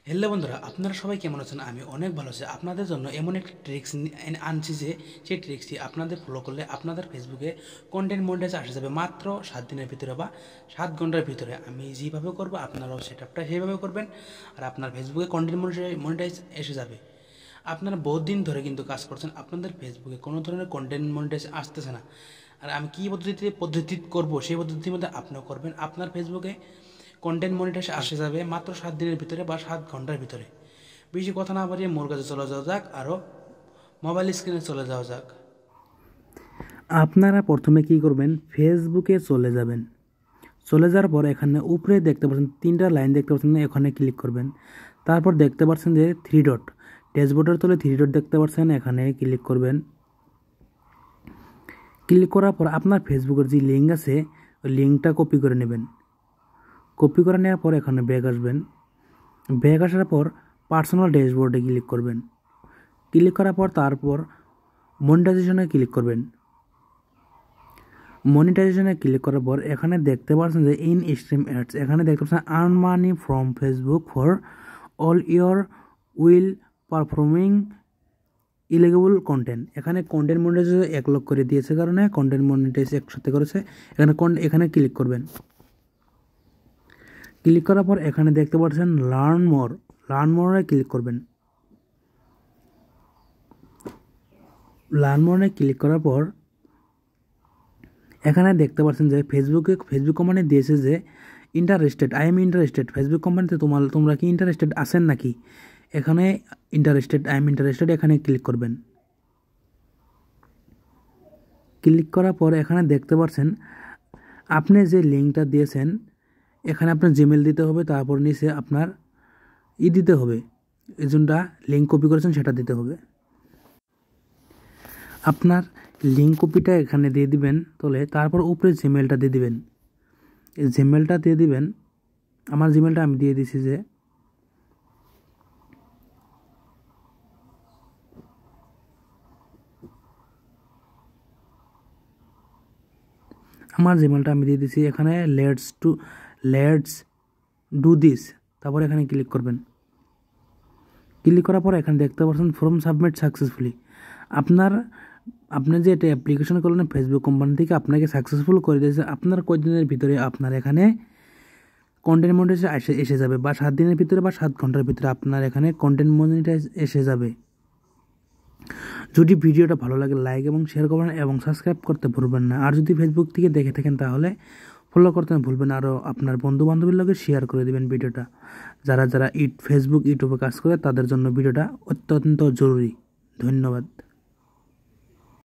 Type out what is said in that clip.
Hello বন্ধুরা, আপনারা সবাই কেমন আছেন? আমি অনেক ভালো আছি। আপনাদের জন্য এমন একটা ট্রিক্স আনছি যে সেই ট্রিক্সটি আপনাদের ফলো করলে আপনাদের ফেসবুকে কন্টেন্ট মনিটাইজ আসে যাবে মাত্র 7 দিনের ভিতরে বা 7 ঘন্টার ভিতরে। আমি যেভাবে করবো আপনারাও সেটআপটা সেইভাবে করবেন, আর আপনার ফেসবুকে কন্টেন্ট মনিটাইজ এসে যাবে। আপনারা বহুত দিন ধরে কিন্তু কাজ করছেন, আপনাদের ফেসবুকে কোনো ধরনের কন্টেন্ট মনিটাইজ আসতেছে না। আর আমি কী পদ্ধতি করবো সেই পদ্ধতির মধ্যে আপনিও করবেন। আপনার ফেসবুকে কন্টেন্ট মনিটাইজ আসে যাবে মাত্র 7 দিনের ভিতরে বা 7 ঘন্টার ভিতরে। বেশি কথা না বাড়িয়ে মোর কাছে চলে যাওয়া যাক, আরও মোবাইল স্ক্রিনে চলে যাওয়া যাক। আপনারা প্রথমে কি করবেন, ফেসবুকে চলে যাবেন। চলে যাওয়ার পর এখানে উপরে দেখতে পাচ্ছেন 3টা লাইন দেখতে পাচ্ছেন, এখানে ক্লিক করবেন। তারপর দেখতে পাচ্ছেন যে 3 ডট, ড্যাশবোর্ডের তলে 3 ডট দেখতে পাচ্ছেন, এখানে ক্লিক করবেন। ক্লিক করার পর আপনার ফেসবুকের যে লিঙ্ক আছে ওই লিঙ্কটা কপি করে নেবেন। কপি করে নেওয়ার পর এখানে ব্যাক আসবেন। ব্যাক আসার পর পার্সোনাল ড্যাশবোর্ডে ক্লিক করবেন। ক্লিক করার পর তারপর মনিটাইজেশনে ক্লিক করবেন। মনিটাইজেশনে ক্লিক করার পর এখানে দেখতে পাচ্ছেন যে ইন স্ট্রিম অ্যাডস, এখানে দেখতে পাচ্ছেন earn money from Facebook for all your well performing eligible content. এখানে কন্টেন্ট মনিটাইজ 1 লাখ করে দিয়েছে, কারণে কন্টেন্ট মনিটাইজ একসাথে করেছে। এখানে ক্লিক করবেন। ক্লিক করার পর এখানে দেখতে পাচ্ছেন লার্ন মোরে ক্লিক করবেন। লার্ন মোরে ক্লিক করার পর এখানে দেখতে পাচ্ছেন যে ফেসবুক কোম্পানি দিয়েছে যে আই এম ইন্টারেস্টেড। ফেসবুক কোম্পানিতে তোমরা কি ইন্টারেস্টেড আছেন নাকি? এখানে আই এম ইন্টারেস্টেড, এখানে ক্লিক করবেন। ক্লিক করার পর এখানে দেখতে পাচ্ছেন আপনি যে লিঙ্কটা দিয়েছেন, এখানে আপনার জিমেল দিতে হবে, তারপর নিচে আপনার দিতে হবে, এজন্যটা লিঙ্ক কপি করেছেন সেটা দিতে হবে। আপনার লিঙ্ক কপিটা এখানে দিয়ে দিবেন তোলে, তারপর উপরে জিমেলটা দিয়ে দিবেন। এই জিমেলটা দিয়ে দিবেন। আমার জিমেলটা আমি দিয়ে দিছি যে এখানে লেটস ডু দিস। তারপর এখানে ক্লিক করবেন। ক্লিক করার পর এখানে দেখতে পাচ্ছেন ফর্ম সাবমিট সাকসেসফুলি। আপনি যে এটা অ্যাপ্লিকেশন করলেন ফেসবুক কোম্পানি থেকে আপনাকে সাকসেসফুল করে দিয়েছে। আপনার কয়েকদিনের ভিতরে আপনার এখানে কন্টেন্ট মনিটাইজ এসে যাবে, বা 7 দিনের ভিতরে বা 7 ঘন্টার ভিতরে আপনার এখানে কন্টেন্ট মনিটাইজ এসে যাবে। যদি ভিডিওটা ভালো লাগে লাইক এবং শেয়ার করবেন এবং সাবস্ক্রাইব করতে ভুলবেন না। আর যদি ফেসবুক থেকে দেখে থাকেন তাহলে ফলো করতে ভুলবেন না। আরও আপনার বন্ধু বান্ধবের লগে শেয়ার করে দেবেন ভিডিওটা। যারা ফেসবুক ইউটিউবে কাজ করে তাদের জন্য ভিডিওটা অত্যন্ত জরুরি। ধন্যবাদ।